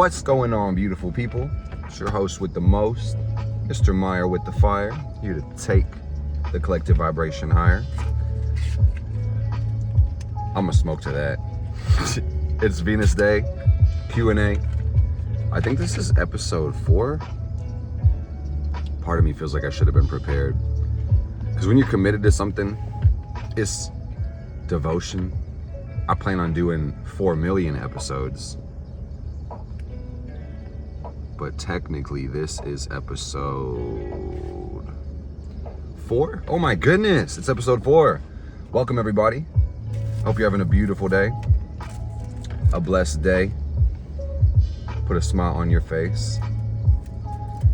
What's going on, beautiful people? It's your host with the most, Mr. Meyer with the fire, here to take the collective vibration higher. I'm gonna smoke to that. It's Venus Day, Q&A. I think this is episode 4. Part of me feels like I should have been prepared. Because when you're committed to something, it's devotion. I plan on doing 4 million episodes. But technically this is episode 4? Oh my goodness, it's episode 4. Welcome everybody. Hope you're having a beautiful day. A blessed day. Put a smile on your face.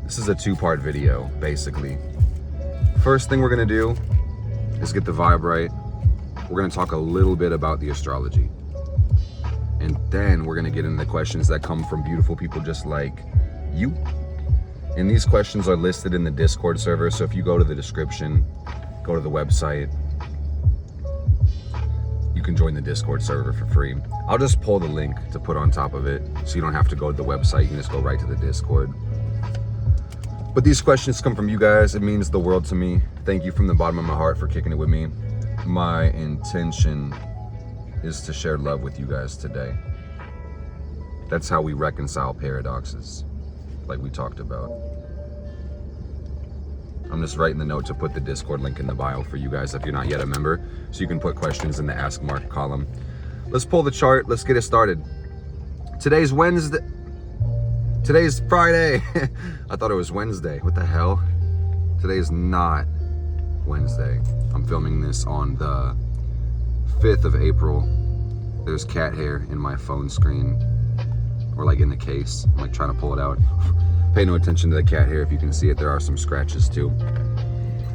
This is a 2-part video, basically. First thing we're gonna do is get the vibe right. We're gonna talk a little bit about the astrology. And then we're gonna get into the questions that come from beautiful people just like you. And these questions are listed in the Discord server, so if you go to the description, go to the website, you can join the Discord server for free. I'll just pull the link to put on top of it, so you don't have to go to the website, you can just go right to the Discord. But these questions come from you guys, it means the world to me. Thank you from the bottom of my heart for kicking it with me. My intention is to share love with you guys today. That's how we reconcile paradoxes, like we talked about. I'm just writing the note to put the Discord link in the bio for you guys if you're not yet a member, so you can put questions in the Ask Mark column. Let's pull the chart, let's get it started. Today's Wednesday. Today's Friday. I thought it was Wednesday. What the hell? Today is not Wednesday. I'm filming this on the 5th of April. There's cat hair in my phone screen, or like in the case. I'm like trying to pull it out. Pay no attention to the cat hair. If you can see it, there are some scratches too.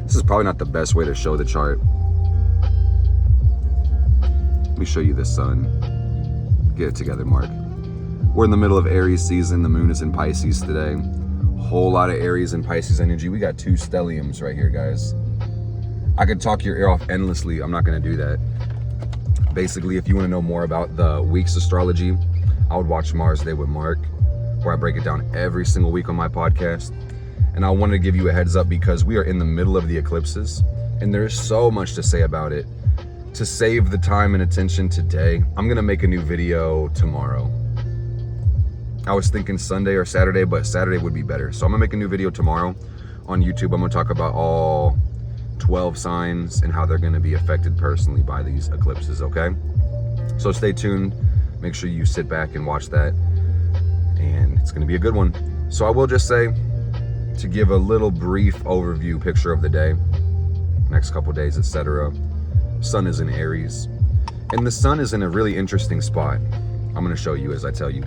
This is probably not the best way to show the chart. Let me show you the sun. Get it together, Mark. We're in the middle of Aries season. The moon is in Pisces today. Whole lot of Aries and Pisces energy. We got 2 stelliums right here, guys. I could talk your ear off endlessly. I'm not gonna do that. Basically, if you wanna know more about the week's astrology, I would watch Mars Day with Mark, where I break it down every single week on my podcast. And I wanted to give you a heads up because we are in the middle of the eclipses and there's so much to say about it. To save the time and attention today, I'm gonna make a new video tomorrow. I was thinking Sunday or Saturday, but Saturday would be better. So I'm gonna make a new video tomorrow on YouTube. I'm gonna talk about all 12 signs and how they're gonna be affected personally by these eclipses, okay? So stay tuned. Make sure you sit back and watch that. And it's gonna be a good one. So I will just say, to give a little brief overview picture of the day, next couple days, etc. Sun is in Aries. And the sun is in a really interesting spot. I'm gonna show you as I tell you.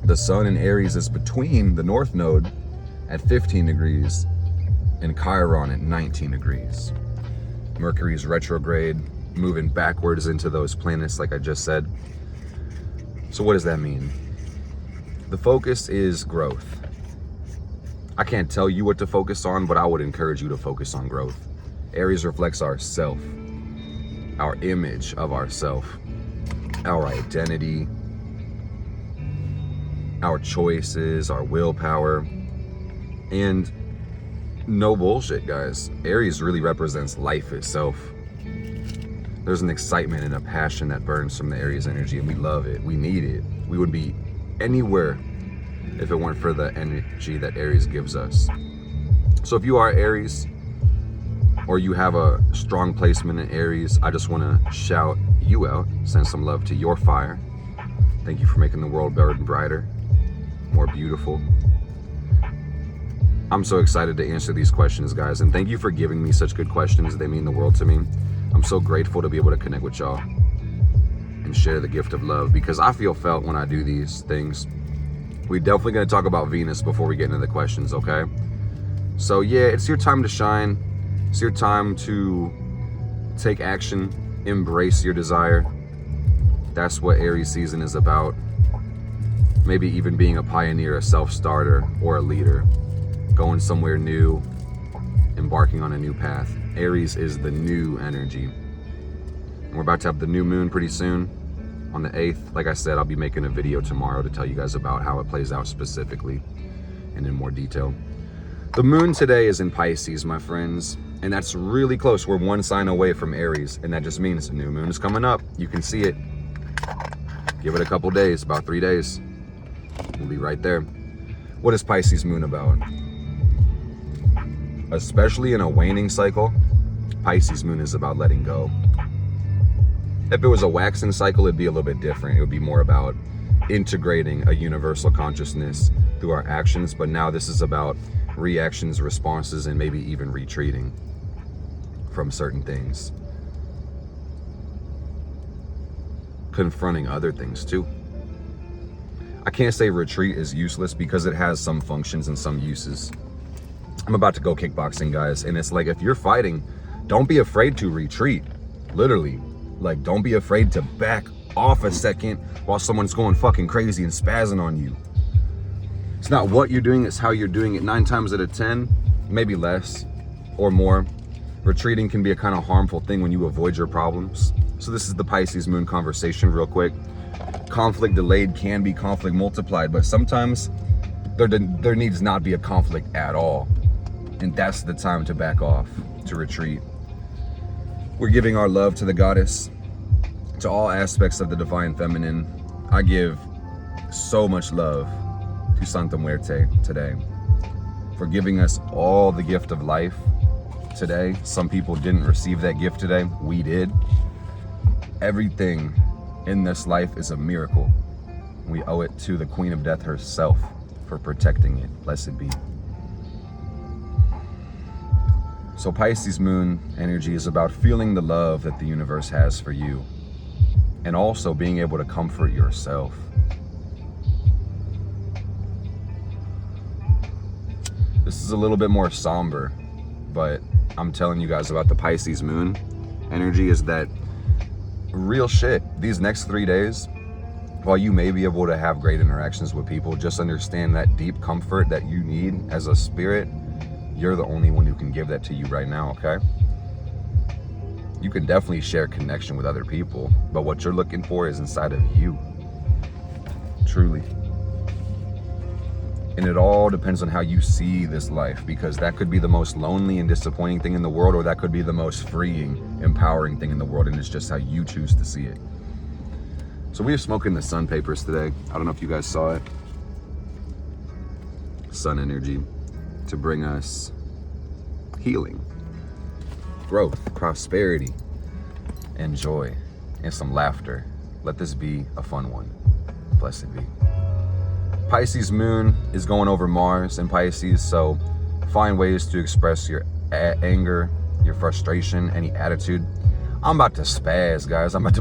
The sun in Aries is between the North Node at 15 degrees and Chiron at 19 degrees. Mercury is retrograde, moving backwards into those planets like I just said. So what does that mean? The focus is growth. I can't tell you what to focus on, but I would encourage you to focus on growth. Aries reflects our self, our image of ourself, our identity, our choices, our willpower, and no bullshit, guys. Aries really represents life itself. There's an excitement and a passion that burns from the Aries energy, and we love it. We need it. We would be anywhere if it weren't for the energy that Aries gives us. So if you are Aries, or you have a strong placement in Aries, I just want to shout you out, send some love to your fire. Thank you for making the world better and brighter, more beautiful. I'm so excited to answer these questions, guys, and thank you for giving me such good questions. They mean the world to me. I'm so grateful to be able to connect with y'all and share the gift of love, because I feel felt when I do these things. We're definitely going to talk about Venus before we get into the questions, okay? So yeah, it's your time to shine. It's your time to take action, embrace your desire. That's what Aries season is about. Maybe even being a pioneer, a self-starter, or a leader. Going somewhere new, embarking on a new path. Aries is the new energy. And we're about to have the new moon pretty soon on the 8th. Like I said, I'll be making a video tomorrow to tell you guys about how it plays out specifically and in more detail. The moon today is in Pisces, my friends, and that's really close. We're one sign away from Aries, and that just means the new moon is coming up. You can see it. Give it a couple days, about 3 days. We'll be right there. What is Pisces moon about? Especially in a waning cycle, Pisces moon is about letting go. If it was a waxing cycle, it'd be a little bit different. It would be more about integrating a universal consciousness through our actions, but now this is about reactions, responses, and maybe even retreating from certain things. Confronting other things too. I can't say retreat is useless because it has some functions and some uses. I'm about to go kickboxing, guys, and it's like, if you're fighting, don't be afraid to retreat. Literally, like, don't be afraid to back off a second while someone's going fucking crazy and spazzing on you. It's not what you're doing, it's how you're doing it. 9 times out of 10, maybe less or more, retreating can be a kind of harmful thing when you avoid your problems. So this is the Pisces moon conversation real quick. Conflict delayed can be conflict multiplied, but sometimes there needs not be a conflict at all. And that's the time to back off, to retreat. We're giving our love to the goddess, to all aspects of the divine feminine. I give so much love to Santa Muerte today for giving us all the gift of life today. Some people didn't receive that gift today. We did. Everything in this life is a miracle. We owe it to the Queen of Death herself for protecting it. Blessed be. So Pisces moon energy is about feeling the love that the universe has for you, and also being able to comfort yourself. This is a little bit more somber, but I'm telling you guys about the Pisces moon energy is that real shit. These next 3 days, while you may be able to have great interactions with people, just understand that deep comfort that you need as a spirit, you're the only one who can give that to you right now, okay? You can definitely share connection with other people, but what you're looking for is inside of you, truly. And it all depends on how you see this life, because that could be the most lonely and disappointing thing in the world, or that could be the most freeing, empowering thing in the world, and it's just how you choose to see it. So we are smoking the sun papers today. I don't know if you guys saw it. Sun energy to bring us healing, growth, prosperity, and joy, and some laughter. Let this be a fun one. Blessed be. Pisces moon is going over Mars in Pisces, so find ways to express your anger, your frustration, any attitude. I'm about to spaz, guys. I'm about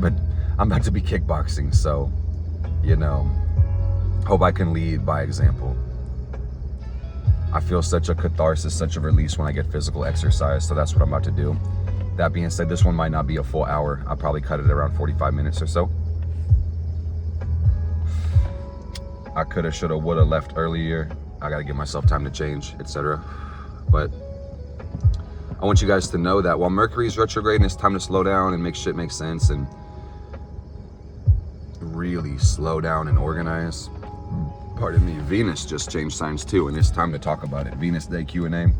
to be kickboxing, so, you know, hope I can lead by example. I feel such a catharsis, such a release when I get physical exercise, so that's what I'm about to do. That being said, this one might not be a full hour. I'll probably cut it around 45 minutes or so. I coulda, shoulda, woulda left earlier. I gotta give myself time to change, etc. But I want you guys to know that while Mercury's retrograde and it's time to slow down and make shit make sense and really slow down and organize, pardon me, Venus just changed signs too, and it's time to talk about it. Venus Day Q&A.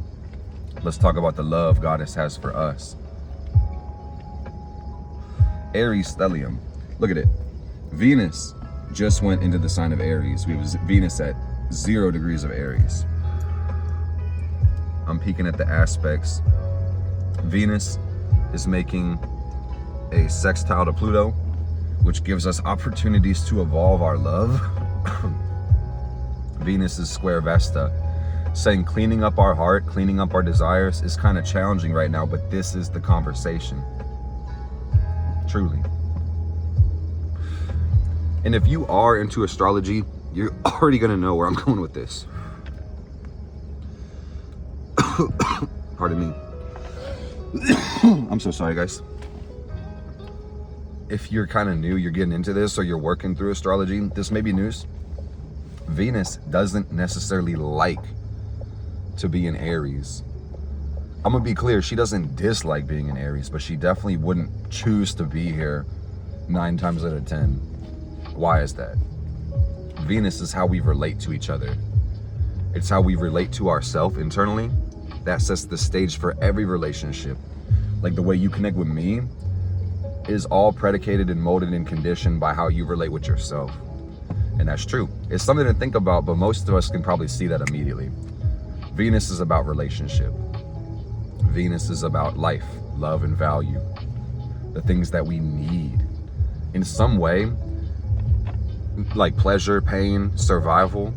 Let's talk about the love Goddess has for us. Aries stellium. Look at it. Venus just went into the sign of Aries. We have Venus at 0 degrees of Aries. I'm peeking at the aspects. Venus is making a sextile to Pluto, which gives us opportunities to evolve our love. Venus is square Vesta, saying cleaning up our heart, cleaning up our desires is kind of challenging right now, but this is the conversation. Truly. And if you are into astrology, you're already gonna know where I'm going with this. Pardon me. I'm so sorry, guys. If you're kind of new, you're getting into this, or you're working through astrology, this may be news. Venus doesn't necessarily like to be in Aries. I'm gonna be clear, she doesn't dislike being in Aries, but she definitely wouldn't choose to be here 9 times out of 10. Why is that? Venus is how we relate to each other. It's how we relate to ourselves internally. That sets the stage for every relationship. Like the way you connect with me is all predicated and molded and conditioned by how you relate with yourself. And that's true. It's something to think about, but most of us can probably see that immediately. Venus is about relationship. Venus is about life, love, and value. The things that we need. In some way, like pleasure, pain, survival,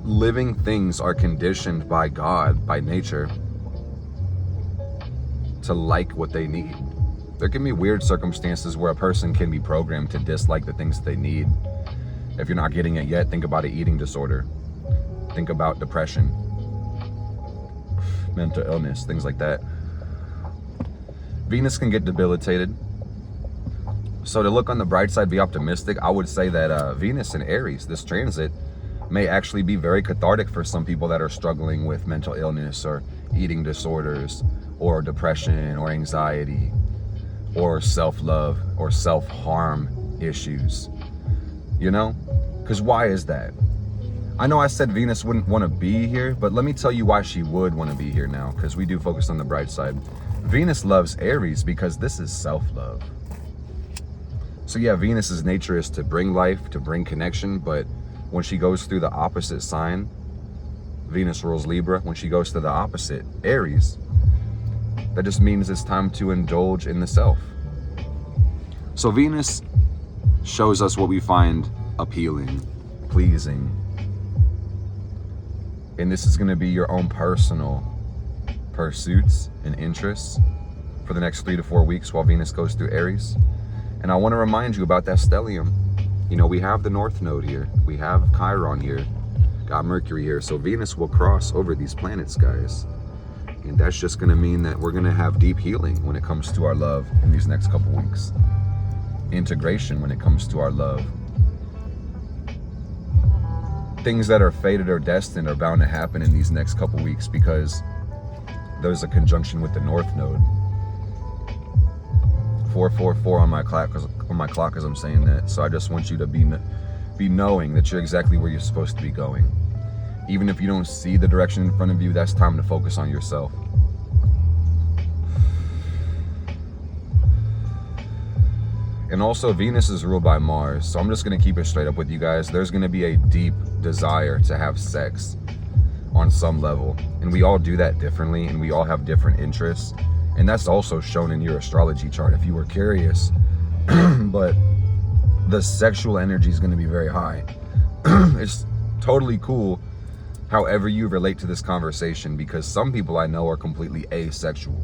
living things are conditioned by God, by nature, to like what they need. There can be weird circumstances where a person can be programmed to dislike the things that they need. If you're not getting it yet, think about an eating disorder. Think about depression, mental illness, things like that. Venus can get debilitated. So to look on the bright side, be optimistic, I would say that Venus in Aries, this transit, may actually be very cathartic for some people that are struggling with mental illness or eating disorders or depression or anxiety or self-love or self-harm issues, you know? Because why is that? I know I said Venus wouldn't want to be here, but let me tell you why she would want to be here now, because we do focus on the bright side. Venus loves Aries because this is self-love. So yeah, Venus's nature is to bring life, to bring connection, but when she goes through the opposite sign, Venus rules Libra, when she goes to the opposite, Aries, that just means it's time to indulge in the self. So Venus shows us what we find appealing, pleasing. And this is going to be your own personal pursuits and interests for the next 3 to 4 weeks while Venus goes through Aries. And I want to remind you about that stellium. You know, we have the North Node here. We have Chiron here. Got Mercury here. So Venus will cross over these planets, guys. And that's just going to mean that we're going to have deep healing when it comes to our love in these next couple weeks. Integration when it comes to our love. Things that are fated or destined are bound to happen in these next couple weeks because there's a conjunction with the North Node. 444 on my clock as I'm saying that. So I just want you to be knowing that you're exactly where you're supposed to be going. Even if you don't see the direction in front of you, that's time to focus on yourself. And also Venus is ruled by Mars. So I'm just going to keep it straight up with you guys. There's going to be a deep desire to have sex on some level. And we all do that differently, and we all have different interests. And that's also shown in your astrology chart if you were curious. But the sexual energy is going to be very high. It's totally cool however you relate to this conversation, because some people I know are completely asexual,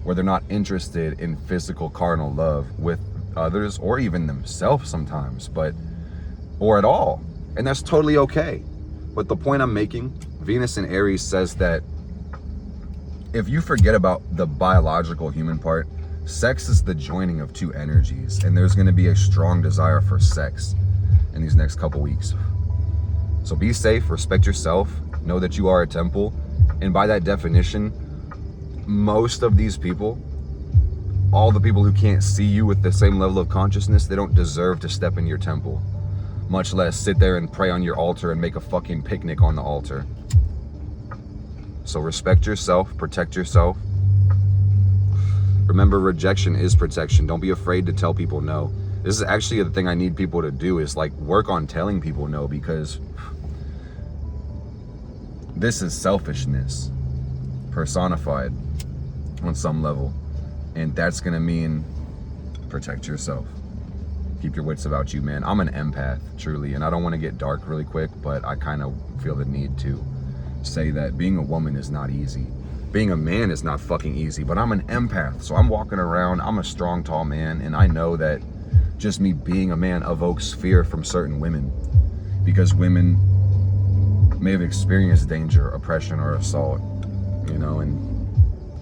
where they're not interested in physical carnal love with others or even themselves sometimes, or at all. And that's totally okay. But the point I'm making, Venus in Aries says that if you forget about the biological human part, sex is the joining of two energies, and there's going to be a strong desire for sex in these next couple weeks. So be safe, respect yourself, know that you are a temple, and by that definition, most of these people, all the people who can't see you with the same level of consciousness, they don't deserve to step in your temple, much less sit there and pray on your altar and make a fucking picnic on the altar. So respect yourself, protect yourself. Remember, rejection is protection. Don't be afraid to tell people no. This is actually the thing I need people to do, is like work on telling people no, because this is selfishness personified on some level. And that's gonna mean protect yourself. Keep your wits about you, man. I'm an empath, truly, and I don't want to get dark really quick, but I kind of feel the need to say that being a woman is not easy. Being a man is not fucking easy, but I'm an empath, so I'm walking around, I'm a strong, tall man, and I know that just me being a man evokes fear from certain women, because women may have experienced danger, oppression, or assault, you know, and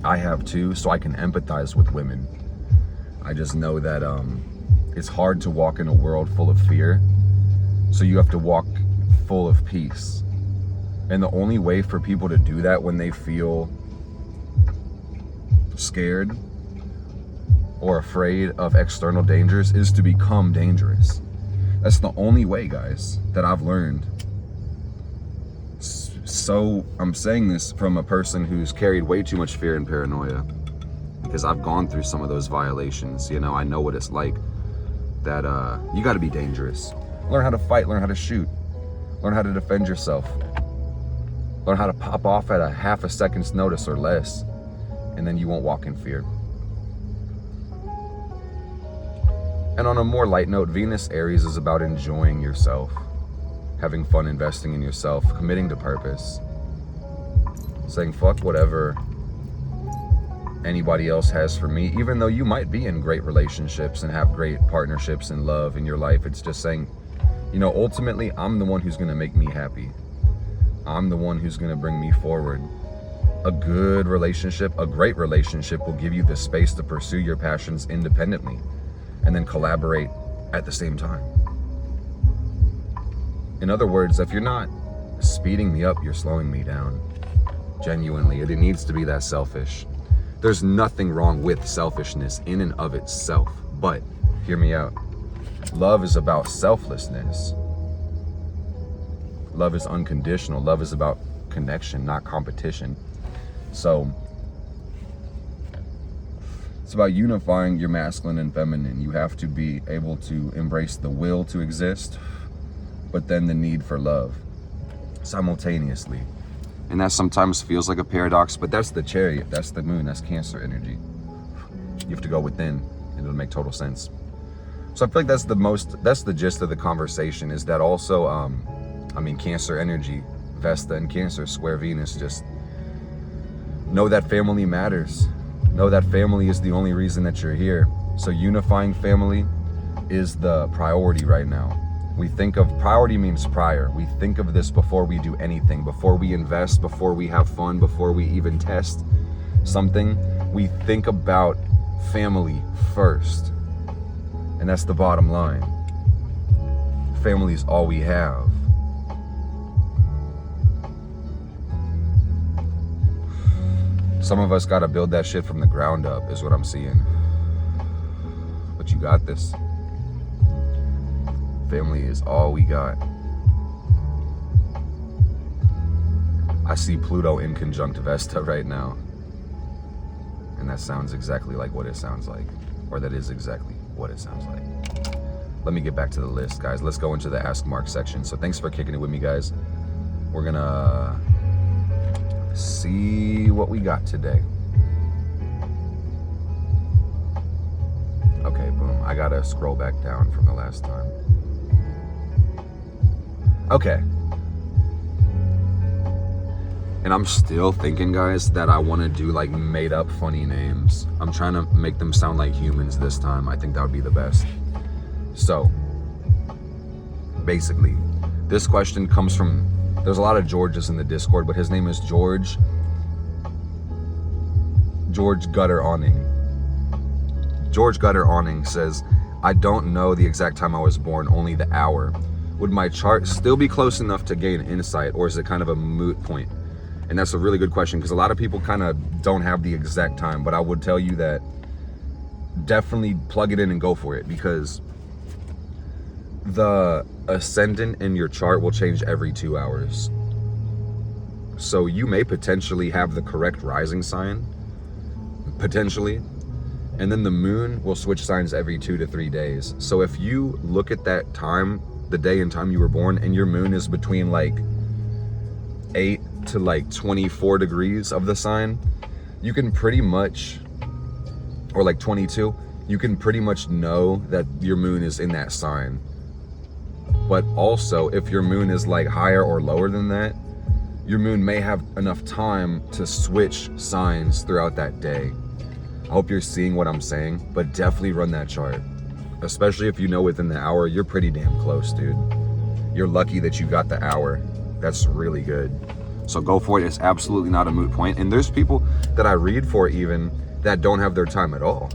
I have too, so I can empathize with women. I just know that it's hard to walk in a world full of fear, so you have to walk full of peace. And the only way for people to do that when they feel scared or afraid of external dangers is to become dangerous. That's the only way, guys, that I've learned. So I'm saying this from a person who's carried way too much fear and paranoia, because I've gone through some of those violations. You know, I know what it's like. That you got to be dangerous. Learn how to fight, learn how to shoot, learn how to defend yourself, learn how to pop off at a half a second's notice or less, and then you won't walk in fear. And on a more light note, Venus Aries is about enjoying yourself, having fun, investing in yourself, committing to purpose, saying fuck whatever anybody else has for me, even though you might be in great relationships and have great partnerships and love in your life. It's just saying, you know, ultimately, I'm the one who's going to make me happy. I'm the one who's going to bring me forward. A good relationship, a great relationship, will give you the space to pursue your passions independently and then collaborate at the same time. In other words, if you're not speeding me up, you're slowing me down. Genuinely, it needs to be that selfish. There's nothing wrong with selfishness in and of itself, but hear me out. Love is about selflessness. Love is unconditional. Love is about connection, not competition. So it's about unifying your masculine and feminine. You have to be able to embrace the will to exist, but then the need for love simultaneously. And that sometimes feels like a paradox, but that's the chariot, that's the moon, that's Cancer energy. You have to go within, and it'll make total sense. So I feel like that's the gist of the conversation, is that also, Cancer energy, Vesta and Cancer, square Venus, just know that family matters. Know that family is the only reason that you're here. So unifying family is the priority right now. We think of priority means prior. We think of this before we do anything, before we invest, before we have fun, before we even test something. We think about family first. And that's the bottom line. Family is all we have. Some of us gotta build that shit from the ground up, is what I'm seeing. But you got this. Family is all we got. I see Pluto in conjunct Vesta right now. And that sounds exactly like what it sounds like. Or that is exactly what it sounds like. Let me get back to the list, guys. Let's go into the Ask Mark section. So thanks for kicking it with me, guys. We're gonna see what we got today. Okay, boom. I gotta scroll back down from the last time. Okay. And I'm still thinking, guys, that I want to do like made up funny names. I'm trying to make them sound like humans this time. I think that would be the best. So, basically, this question comes from, there's a lot of Georges in the Discord, but his name is George Gutter Awning. George Gutter Awning says, I don't know the exact time I was born, only the hour. Would my chart still be close enough to gain insight, or is it kind of a moot point? And that's a really good question, because a lot of people kind of don't have the exact time, but I would tell you that definitely plug it in and go for it, because the ascendant in your chart will change every 2 hours. So you may potentially have the correct rising sign, potentially, and then the moon will switch signs every 2 to 3 days. So if you look at that time, the day and time you were born, and your moon is between like 8 to like 24 degrees of the sign, you can pretty much, or like 22, you can pretty much know that your moon is in that sign. But also, if your moon is like higher or lower than that, your moon may have enough time to switch signs throughout that day. I hope you're seeing what I'm saying, but definitely run that chart. Especially if you know within the hour, you're pretty damn close, dude. You're lucky that you got the hour. That's really good. So go for it. It's absolutely not a moot point. And there's people that I read for even that don't have their time at all.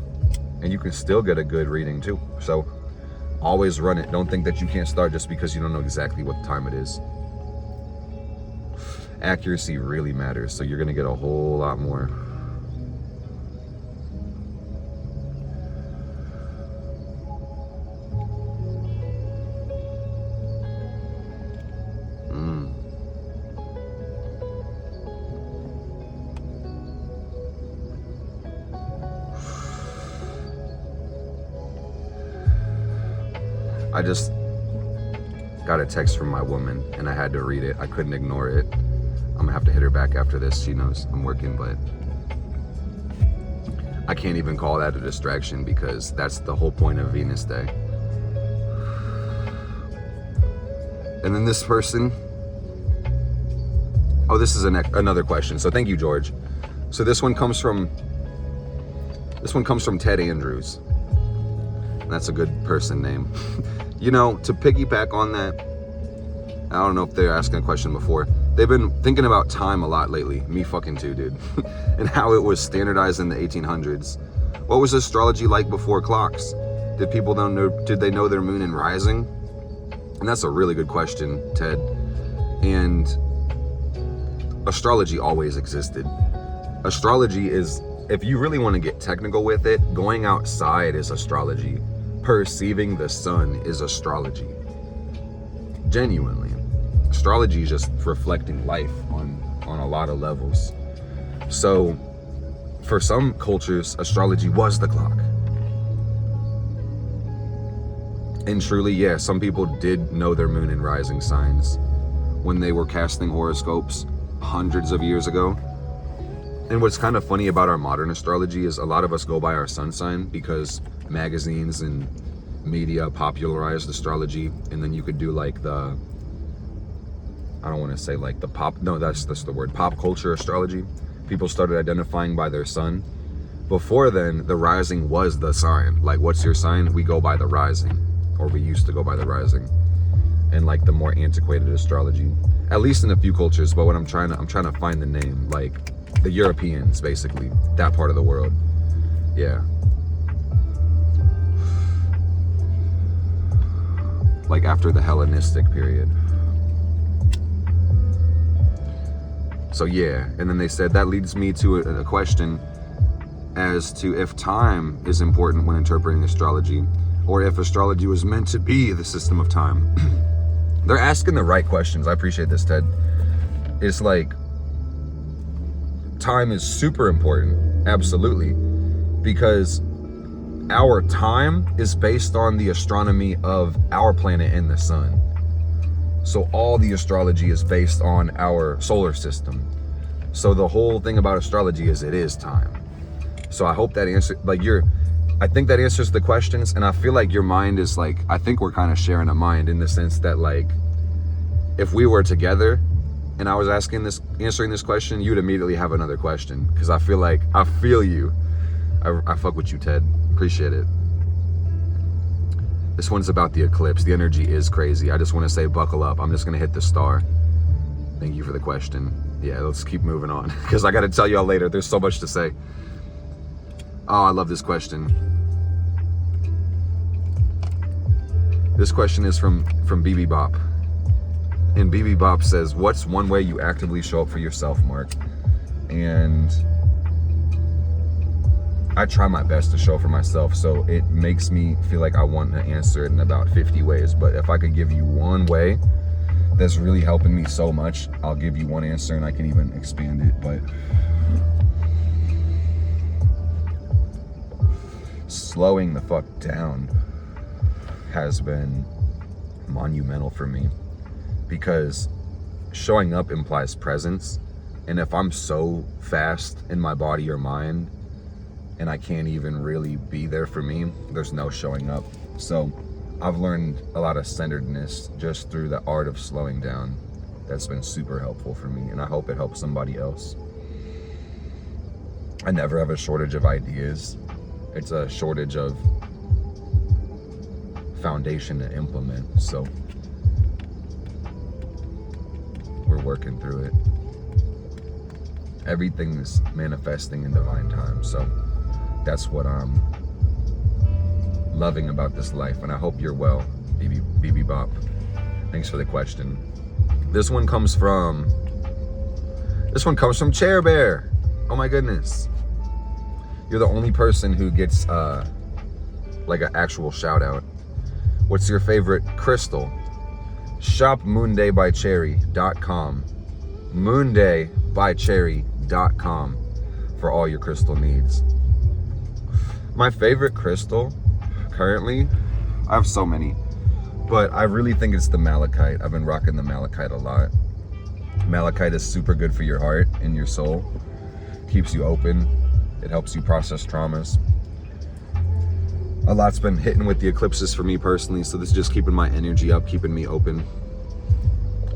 And you can still get a good reading too. So always run it. Don't think that you can't start just because you don't know exactly what time it is. Accuracy really matters. So you're going to get a whole lot more. I just got a text from my woman and I had to read it. I couldn't ignore it. I'm gonna have to hit her back after this. She knows I'm working, but I can't even call that a distraction because that's the whole point of Venus Day. And then this person, oh, this is another question. So thank you, George. So this one comes from Ted Andrews. That's a good person name. You know, to piggyback on that, I don't know if they're asking a question before. They've been thinking about time a lot lately. Me fucking too, dude. And how it was standardized in the 1800s. What was astrology like before clocks? Did they know their moon and rising? And that's a really good question, Ted. And astrology always existed. Astrology is, if you really want to get technical with it, going outside is astrology. Perceiving the sun is astrology. Genuinely. Astrology is just reflecting life on a lot of levels. So, for some cultures, astrology was the clock. And truly, yeah, some people did know their moon and rising signs when they were casting horoscopes hundreds of years ago. And what's kind of funny about our modern astrology is a lot of us go by our sun sign because magazines and media popularized astrology. And then you could do like the, I don't want to say like the pop, no, that's the word, pop culture astrology. People started identifying by their sun. Before then, the rising was the sign. Like, what's your sign? We go by the rising, or we used to go by the rising. And like the more antiquated astrology, at least in a few cultures. But what I'm trying to find the name, like the Europeans, basically, that part of the world. Yeah. Like after the Hellenistic period. So yeah, and then they said that leads me to a question as to if time is important when interpreting astrology, or if astrology was meant to be the system of time. They're asking the right questions. I appreciate this, Ted. It's like, time is super important, absolutely, because our time is based on the astronomy of our planet and the sun. So all the astrology is based on our solar system. So the whole thing about astrology is it is time. So I hope that answer, like I think that answers the questions, and I feel like your mind is like, I think we're kind of sharing a mind in the sense that like, if we were together and I was answering this question, you'd immediately have another question, because I feel you. I fuck with you, Ted. Appreciate it. This one's about the eclipse. The energy is crazy. I just want to say buckle up. I'm just going to hit the star. Thank you for the question. Yeah, let's keep moving on, because I got to tell y'all later. There's so much to say. Oh, I love this question. This question is from BB Bop. And BB Bop says, what's one way you actively show up for yourself, Mark? And I try my best to show for myself, so it makes me feel like I want to answer it in about 50 ways. But if I could give you one way that's really helping me so much, I'll give you one answer, and I can even expand it. But slowing the fuck down has been monumental for me, because showing up implies presence. And if I'm so fast in my body or mind and I can't even really be there for me, there's no showing up. So I've learned a lot of centeredness just through the art of slowing down. That's been super helpful for me, and I hope it helps somebody else. I never have a shortage of ideas. It's a shortage of foundation to implement. So we're working through it. Everything is manifesting in divine time. So that's what I'm loving about this life, and I hope you're well, BB Bop. Thanks for the question. This one comes from Chair Bear. Oh my goodness. You're the only person who gets like an actual shout out. What's your favorite crystal? Shop moondaybycherry.com. moondaybycherry.com for all your crystal needs. My favorite crystal currently, I have so many. But I really think it's the malachite. I've been rocking the malachite a lot. Malachite is super good for your heart and your soul. Keeps you open. It helps you process traumas. A lot's been hitting with the eclipses for me personally, so this is just keeping my energy up, keeping me open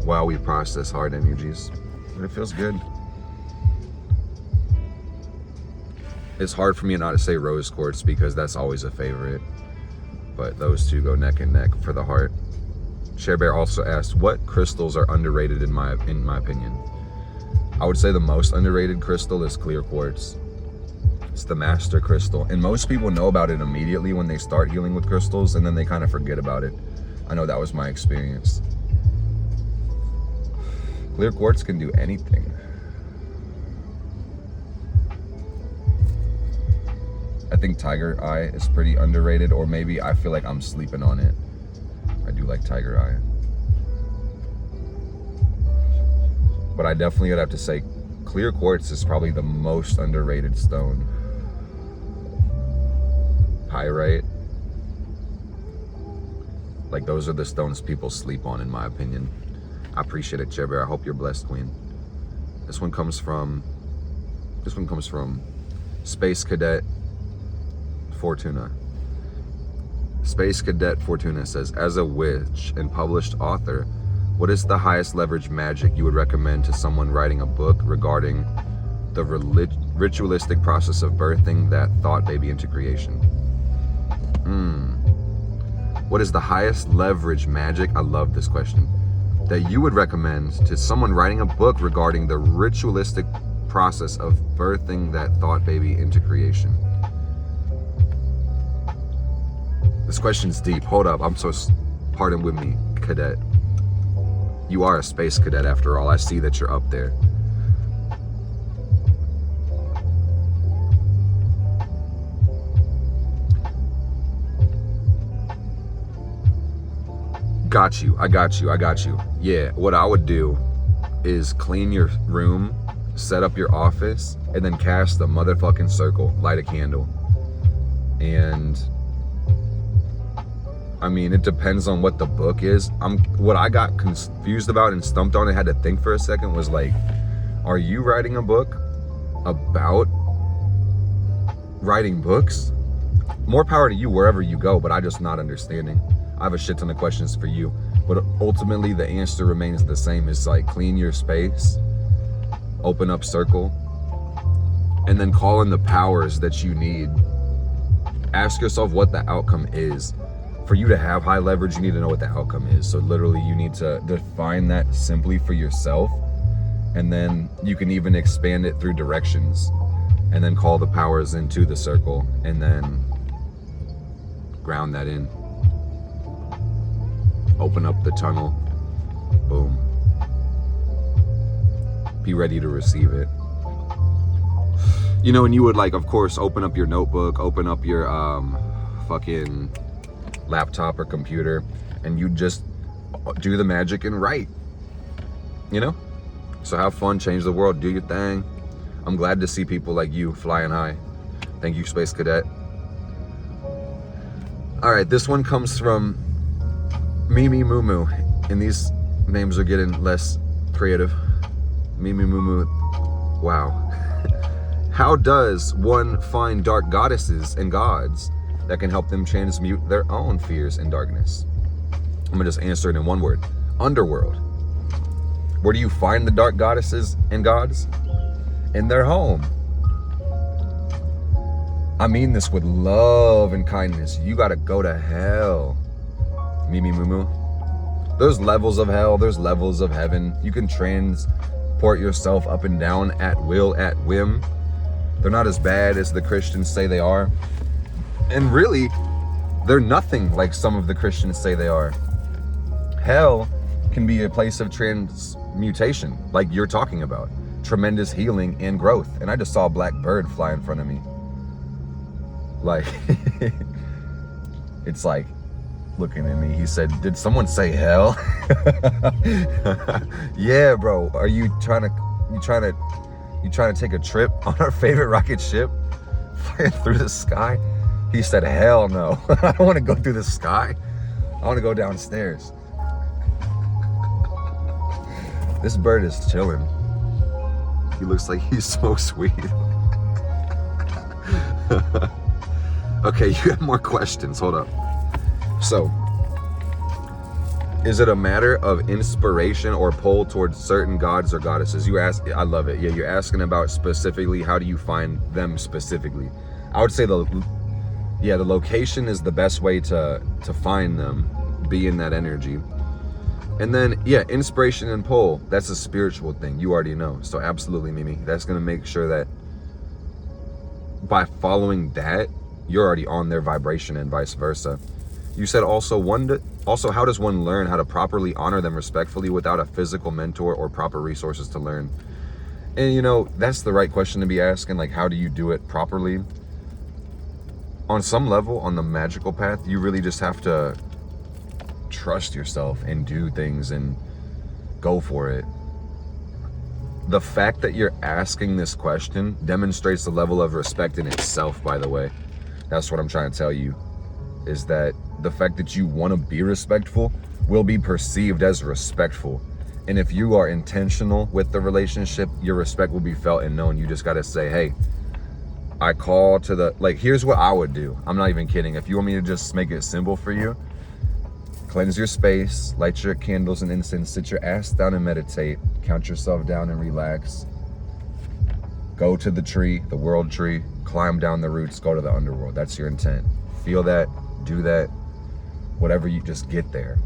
while we process hard energies. But it feels good. It's hard for me not to say rose quartz because that's always a favorite. But those two go neck and neck for the heart. Share Bear also asked, what crystals are underrated in my opinion? I would say the most underrated crystal is clear quartz. It's the master crystal. And most people know about it immediately when they start healing with crystals, and then they kind of forget about it. I know that was my experience. Clear quartz can do anything. I think Tiger Eye is pretty underrated, or maybe I feel like I'm sleeping on it. I do like Tiger Eye. But I definitely would have to say clear quartz is probably the most underrated stone. Pyrite. Like, those are the stones people sleep on, in my opinion. I appreciate it, Cheber. I hope you're blessed, Queen. This one comes from Space Cadet Fortuna. Space Cadet Fortuna says, as a witch and published author, what is the highest leverage magic you would recommend to someone writing a book regarding the ritualistic process of birthing that thought baby into creation? What is the highest leverage magic? I love this question. That you would recommend to someone writing a book regarding the ritualistic process of birthing that thought baby into creation. This question's deep. Hold up. Pardon with me, cadet. You are a space cadet after all. I see that you're up there. Got you. I got you. Yeah, what I would do is clean your room, set up your office, and then cast a motherfucking circle, light a candle. And I mean, it depends on what the book is. What I got confused about and stumped on and had to think for a second was like, are you writing a book about writing books? More power to you wherever you go, but I'm just not understanding. I have a shit ton of questions for you, but ultimately the answer remains the same. It's like, clean your space, open up circle, and then call in the powers that you need. Ask yourself what the outcome is. For you to have high leverage, you need to know what the outcome is. So literally you need to define that simply for yourself, and then you can even expand it through directions, and then call the powers into the circle, and then ground that in. Open up the tunnel. Boom. Be ready to receive it. You know, and you would, like, of course, open up your notebook, open up your fucking laptop or computer, and you just do the magic and write. You know? So have fun, change the world, do your thing. I'm glad to see people like you flying high. Thank you, Space Cadet. All right, this one comes from Mimi Mumu, and these names are getting less creative. Mimi Mumu, wow. How does one find dark goddesses and gods that can help them transmute their own fears and darkness? I'm gonna just answer it in one word: underworld. Where do you find the dark goddesses and gods? In their home. I mean this with love and kindness. You gotta go to hell, Mimi Mumu. There's levels of hell, there's levels of heaven. You can transport yourself up and down at will, at whim. They're not as bad as the Christians say they are. And really, they're nothing like some of the Christians say they are. Hell can be a place of transmutation, like you're talking about. Tremendous healing and growth. And I just saw a black bird fly in front of me. Like, it's like looking at me. He said, did someone say hell? Yeah, bro. Are you trying to take a trip on our favorite rocket ship flying through the sky? He said, hell no. I don't want to go through the sky. I want to go downstairs. This bird is chilling. He looks like he smokes weed. Okay, you have more questions. Hold up. So, is it a matter of inspiration or pull towards certain gods or goddesses? You ask, I love it. Yeah, you're asking about specifically how do you find them specifically. I would say the location is the best way to find them, be in that energy. And then, yeah, inspiration and pull, that's a spiritual thing. You already know. So absolutely, Mimi, that's going to make sure that by following that, you're already on their vibration and vice versa. You said also, how does one learn how to properly honor them respectfully without a physical mentor or proper resources to learn? And you know, that's the right question to be asking. Like, how do you do it properly? On some level, on the magical path, you really just have to trust yourself and do things and go for it. The fact that you're asking this question demonstrates the level of respect in itself, by the way. That's what I'm trying to tell you, is that the fact that you want to be respectful will be perceived as respectful. And if you are intentional with the relationship, your respect will be felt and known. You just got to say, hey, I call to the, like, here's what I would do. I'm not even kidding. If you want me to just make it simple for you, cleanse your space, light your candles and incense, sit your ass down and meditate, count yourself down and relax. Go to the tree, the world tree, climb down the roots, go to the underworld. That's your intent. Feel that, do that, whatever, you just get there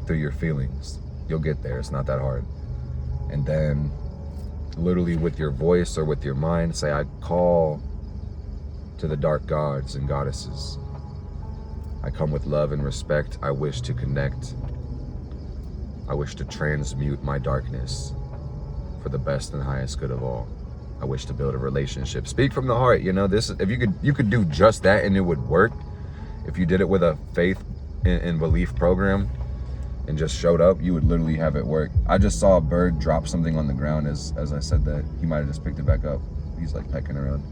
through your feelings. You'll get there, it's not that hard. And then literally with your voice or with your mind, say, I call to the dark gods and goddesses. I come with love and respect. I wish to connect. I wish to transmute my darkness for the best and highest good of all. I wish to build a relationship. Speak from the heart. You know, this, if you could do just that and it would work. If you did it with a faith and belief program and just showed up, you would literally have it work. I just saw a bird drop something on the ground as I said that. He might have just picked it back up. He's like pecking around.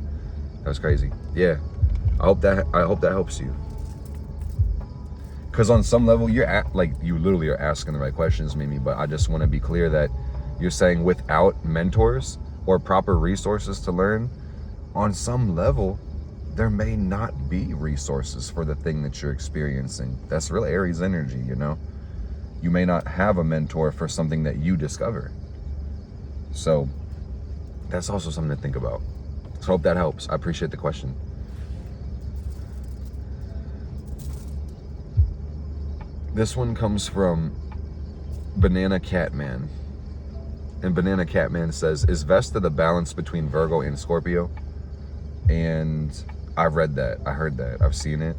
That was crazy. Yeah. I hope that helps you. Because on some level, you literally are asking the right questions, Mimi, but I just want to be clear that you're saying without mentors or proper resources to learn, on some level, there may not be resources for the thing that you're experiencing. That's real Aries energy, you know? You may not have a mentor for something that you discover. So that's also something to think about. So hope that helps. I appreciate the question. This one comes from Banana Catman. And Banana Catman says, is Vesta the balance between Virgo and Scorpio? And I've read that. I heard that. I've seen it.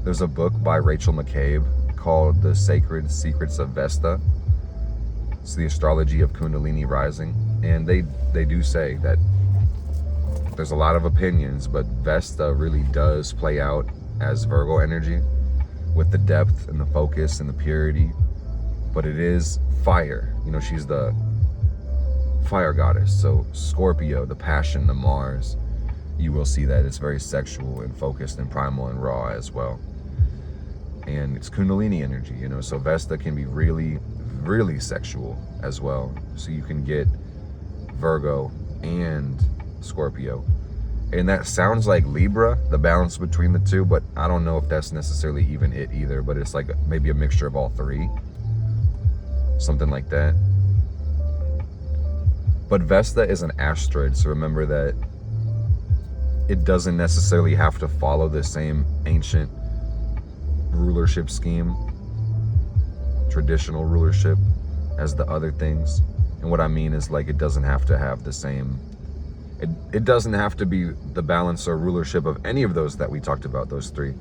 There's a book by Rachel McCabe called The Sacred Secrets of Vesta. It's the astrology of Kundalini rising. And they do say that there's a lot of opinions, but Vesta really does play out as Virgo energy with the depth and the focus and the purity. But it is fire. You know, she's the fire goddess. So Scorpio, the passion, the Mars, you will see that it's very sexual and focused and primal and raw as well. And it's Kundalini energy, you know, so Vesta can be really, really sexual as well. So you can get Virgo and Scorpio. And that sounds like Libra, the balance between the two, but I don't know if that's necessarily even it either, but it's like maybe a mixture of all three. Something like that. But Vesta is an asteroid, so remember that it doesn't necessarily have to follow the same ancient rulership scheme, traditional rulership, as the other things. And what I mean is, like, it doesn't have to have the same, it doesn't have to be the balance or rulership of any of those that we talked about, those three.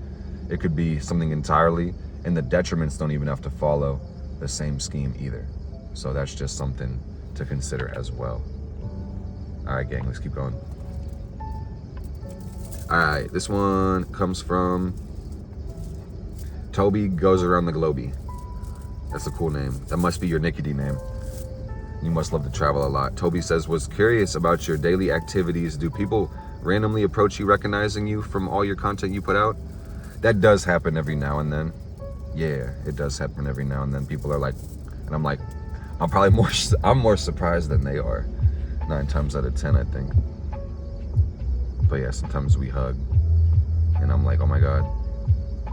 It could be something entirely, and the detriments don't even have to follow the same scheme either. So that's just something to consider as well. All right, gang, let's keep going. All right, this one comes from Toby Goes Around the Globe. That's a cool name. That must be your Nickety name. You must love to travel a lot. Toby says, was curious about your daily activities. Do people randomly approach you recognizing you from all your content you put out? That does happen every now and then. Yeah, it does happen every now and then. People are like, and I'm like, I'm more surprised than they are. 9 times out of 10, I think. But yeah, sometimes we hug, and I'm like, oh my God.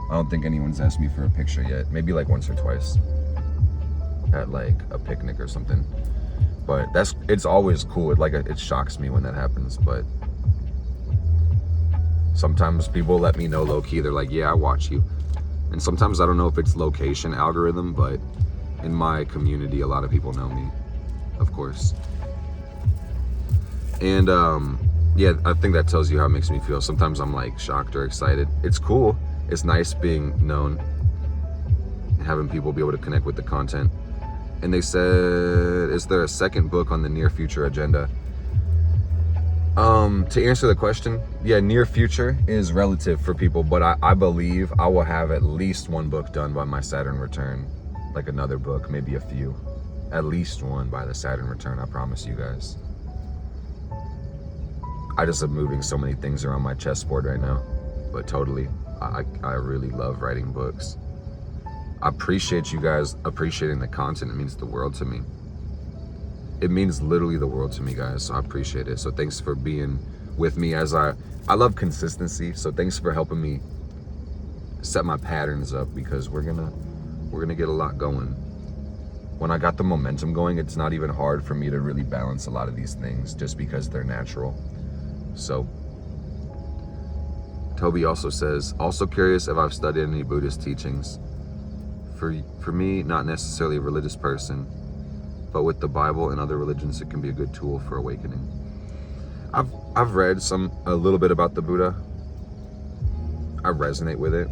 I don't think anyone's asked me for a picture yet. Maybe like once or twice at like a picnic or something. But it's always cool. It shocks me when that happens. But sometimes people let me know low key. They're like, yeah, I watch you. And sometimes I don't know if it's location algorithm, but in my community, a lot of people know me, of course. And yeah, I think that tells you how it makes me feel. Sometimes I'm like shocked or excited. It's cool. It's nice being known, having people be able to connect with the content. And they said, is there a second book on the near future agenda? To answer the question, yeah, near future is relative for people, but I believe I will have at least one book done by my Saturn return. Like another book, maybe a few. At least one by the Saturn return, I promise you guys. I just am moving so many things around my chessboard right now. But totally, I really love writing books. I appreciate you guys appreciating the content. It means the world to me. It means literally the world to me, guys. So I appreciate it. So thanks for being with me as I love consistency. So thanks for helping me set my patterns up, because we're gonna get a lot going. When I got the momentum going, it's not even hard for me to really balance a lot of these things just because they're natural. So Toby also says, also curious if I've studied any Buddhist teachings. For me, not necessarily a religious person, but with the Bible and other religions, it can be a good tool for awakening. I've read a little bit about the Buddha. I resonate with it.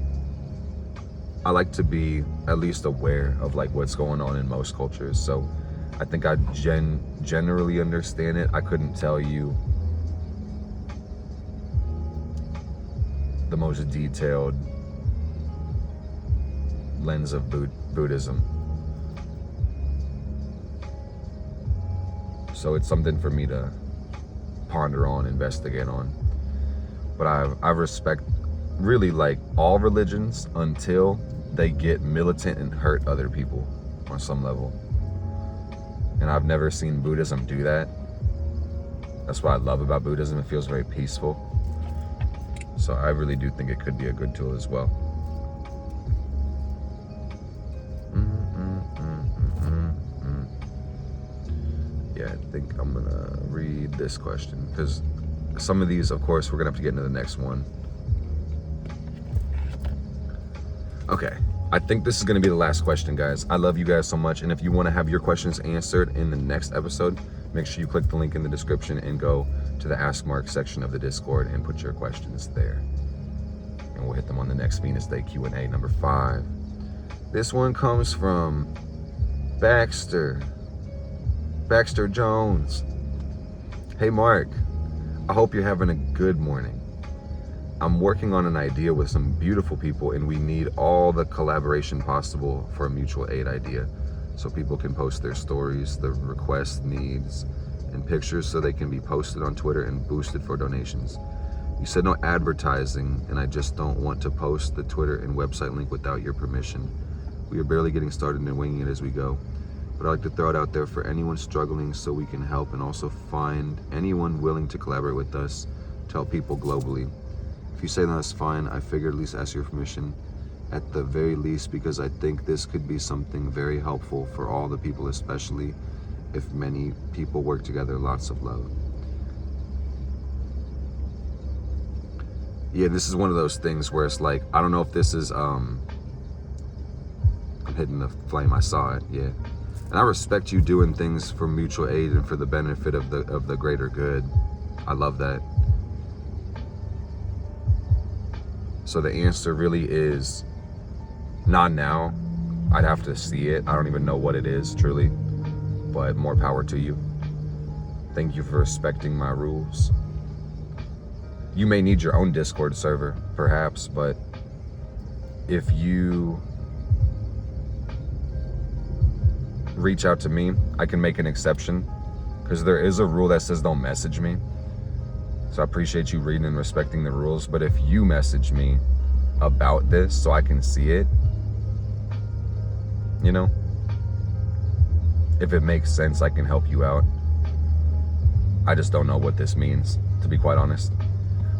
I like to be at least aware of like what's going on in most cultures. So I think I generally understand it. I couldn't tell you the most detailed lens of Buddhism. So it's something for me to ponder on, investigate on. But I respect really like all religions until they get militant and hurt other people on some level. And I've never seen Buddhism do that. That's what I love about Buddhism. It feels very peaceful. So I really do think it could be a good tool as well. Yeah, I think I'm gonna read this question, because some of these, of course, we're gonna have to get into the next one. Okay, I think this is gonna be the last question, guys. I love you guys so much, and if you wanna have your questions answered in the next episode, make sure you click the link in the description and go to the Ask Mark section of the Discord and put your questions there. And we'll hit them on the next Venus Day Q&A number 5. This one comes from Baxter Jones. Hey Mark, I hope you're having a good morning. I'm working on an idea with some beautiful people, and we need all the collaboration possible for a mutual aid idea, so people can post their stories, the requests, needs, and pictures, so they can be posted on Twitter and boosted for donations. You said no advertising, and I just don't want to post the Twitter and website link without your permission. We are barely getting started and winging it as we go. But I'd like to throw it out there for anyone struggling so we can help, and also find anyone willing to collaborate with us to help people globally. If you say no, that's fine. I figured at least ask your permission at the very least, because I think this could be something very helpful for all the people, especially if many people work together. Lots of love. Yeah, this is one of those things where it's like, I don't know if this is, I'm hitting the flame, I saw it, yeah. And I respect you doing things for mutual aid and for the benefit of the greater good. I love that. So the answer really is not now. I'd have to see it. I don't even know what it is, truly. But more power to you. Thank you for respecting my rules. You may need your own Discord server, perhaps, but if you reach out to me, I can make an exception, because there is a rule that says don't message me. So I appreciate you reading and respecting the rules, but if you message me about this so I can see it, you know? If it makes sense, I can help you out. I just don't know what this means, to be quite honest.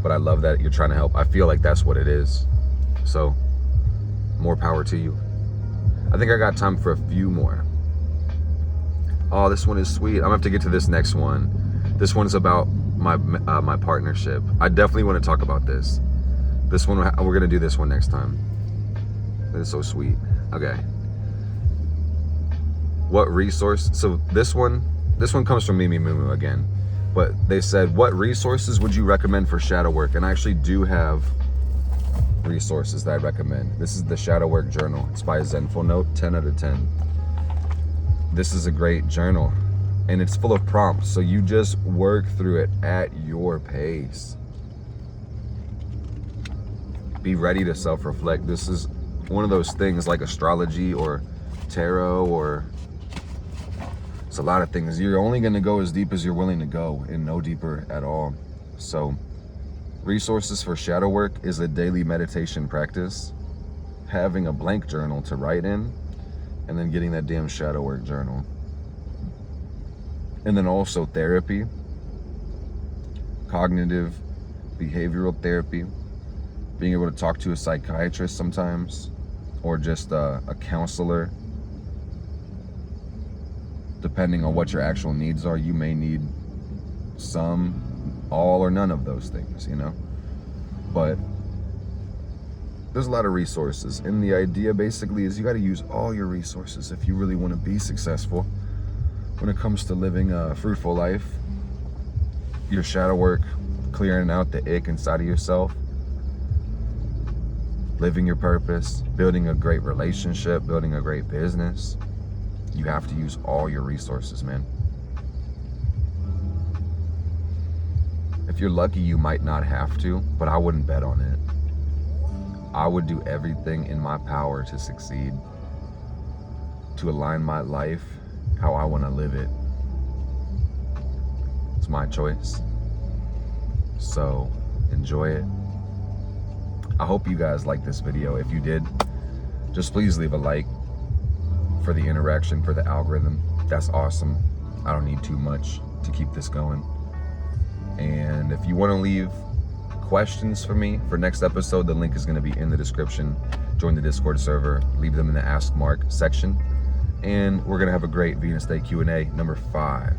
But I love that you're trying to help. I feel like that's what it is. So, more power to you. I think I got time for a few more. Oh, this one is sweet. I'm gonna have to get to this next one. This one's about my partnership. I definitely want to talk about this. This one, we're gonna do this one next time. That is so sweet. Okay. What resource? So this one comes from Mimi Mumu again. But they said, what resources would you recommend for shadow work? And I actually do have resources that I recommend. This is the Shadow Work Journal. It's by Zenful Note, 10 out of 10. This is a great journal, and it's full of prompts, so you just work through it at your pace. Be ready to self-reflect. This is one of those things like astrology or tarot, or it's a lot of things. You're only going to go as deep as you're willing to go, and no deeper at all. So resources for shadow work is a daily meditation practice, having a blank journal to write in, and then getting that damn shadow work journal. And then also therapy, cognitive behavioral therapy, being able to talk to a psychiatrist sometimes, or just a counselor. Depending on what your actual needs are, you may need some, all, or none of those things, you know? But there's a lot of resources, and the idea basically is you got to use all your resources if you really want to be successful when it comes to living a fruitful life. Your shadow work, clearing out the ick inside of yourself, living your purpose, building a great relationship, building a great business. You have to use all your resources, man. If you're lucky, you might not have to, but I wouldn't bet on it. I would do everything in my power to succeed, to align my life how I want to live it. It's my choice. So enjoy it. I hope you guys liked this video. If you did, just please leave a like for the interaction, for the algorithm. That's awesome. I don't need too much to keep this going. And if you want to leave questions for me for next episode, the link is going to be in the description. Join the Discord server, leave them in the Ask Mark section, and we're going to have a great Venus Day Q&A number 5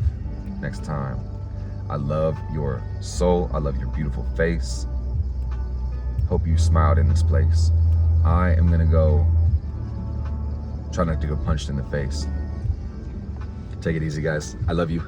next time. I love your soul. I love your beautiful face. Hope you smiled in this place. I am going to go try not to get punched in the face. Take it easy, guys. I love you.